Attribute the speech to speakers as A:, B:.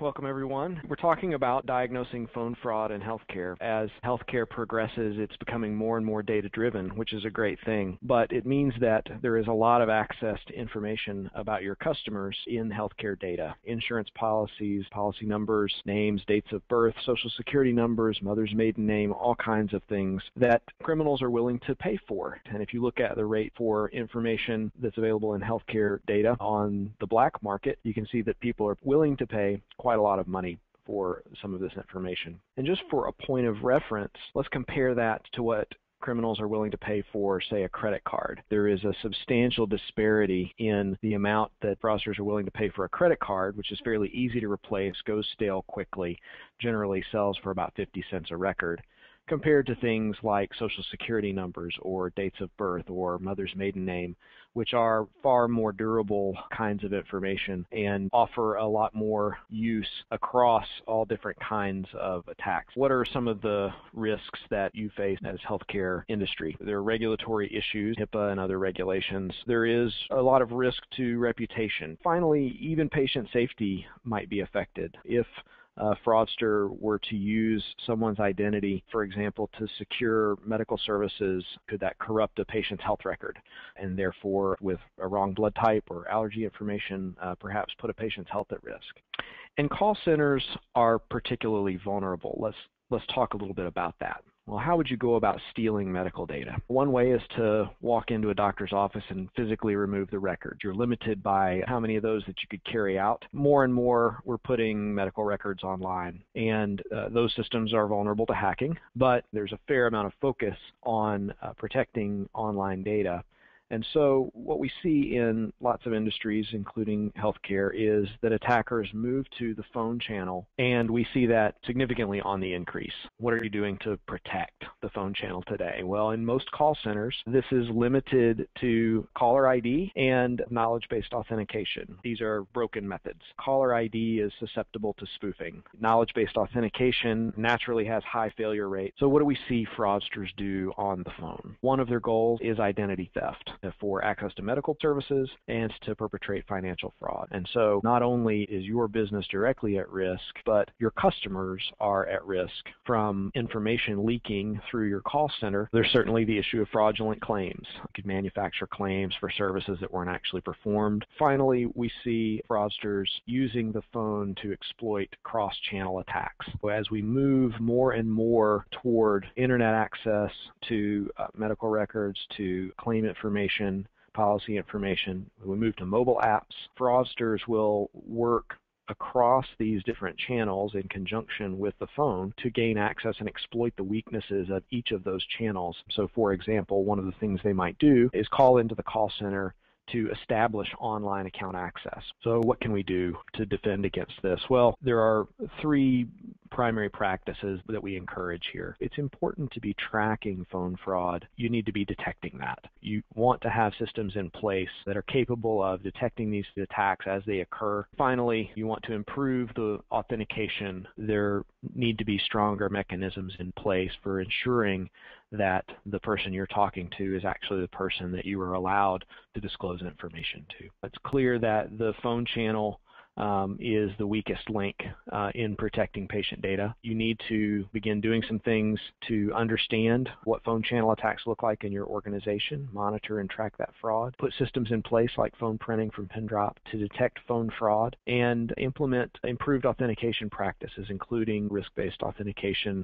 A: Welcome, everyone. We're talking about diagnosing phone fraud in healthcare. As healthcare progresses, it's becoming more and more data-driven, which is a great thing. But it means that there is a lot of access to information about your customers in healthcare data. Insurance policies, policy numbers, names, dates of birth, social security numbers, mother's maiden name, all kinds of things that criminals are willing to pay for. And if you look at the rate for information that's available in healthcare data on the black market, you can see that people are willing to pay quite a lot of money for some of this information. And just for a point of reference, let's compare that to what criminals are willing to pay for, say, a credit card. There is a substantial disparity in the amount that fraudsters are willing to pay for a credit card, which is fairly easy to replace, goes stale quickly, generally sells for about 50 cents a record, compared to things like social security numbers or dates of birth or mother's maiden name, which are far more durable kinds of information and offer a lot more use across all different kinds of attacks. What are some of the risks that you face as healthcare industry? There are regulatory issues, HIPAA and other regulations. There is a lot of risk to reputation. Finally, even patient safety might be affected. If a fraudster were to use someone's identity, for example, to secure medical services, could that corrupt a patient's health record and therefore, with a wrong blood type or allergy information, perhaps put a patient's health at risk? And call centers are particularly vulnerable. Let's talk a little bit about that. Well, how would you go about stealing medical data? One way is to walk into a doctor's office and physically remove the records. You're limited by how many of those that you could carry out. More and more, we're putting medical records online, and those systems are vulnerable to hacking, but there's a fair amount of focus on protecting online data. And so what we see in lots of industries, including healthcare, is that attackers move to the phone channel, and we see that significantly on the increase. What are you doing to protect the phone channel today? Well, in most call centers, this is limited to caller ID and knowledge-based authentication. These are broken methods. Caller ID is susceptible to spoofing. Knowledge-based authentication naturally has high failure rate. So what do we see fraudsters do on the phone? One of their goals is identity theft for access to medical services and to perpetrate financial fraud. And so not only is your business directly at risk, but your customers are at risk from information leaking through your call center. There's certainly the issue of fraudulent claims. You could manufacture claims for services that weren't actually performed. Finally, we see fraudsters using the phone to exploit cross-channel attacks. So as we move more and more toward internet access to medical records, to claim information, policy information, we move to mobile apps, fraudsters will work across these different channels in conjunction with the phone to gain access and exploit the weaknesses of each of those channels. So for example, one of the things they might do is call into the call center to establish online account access. So what can we do to defend against this? Well, there are three primary practices that we encourage here. It's important to be tracking phone fraud. You need to be detecting that. You want to have systems in place that are capable of detecting these attacks as they occur. Finally, you want to improve the authentication. There need to be stronger mechanisms in place for ensuring that the person you're talking to is actually the person that you are allowed to disclose information to. It's clear that the phone channel is the weakest link in protecting patient data. You need to begin doing some things to understand what phone channel attacks look like in your organization, monitor and track that fraud, put systems in place like phone printing from Pindrop to detect phone fraud, and implement improved authentication practices, including risk-based authentication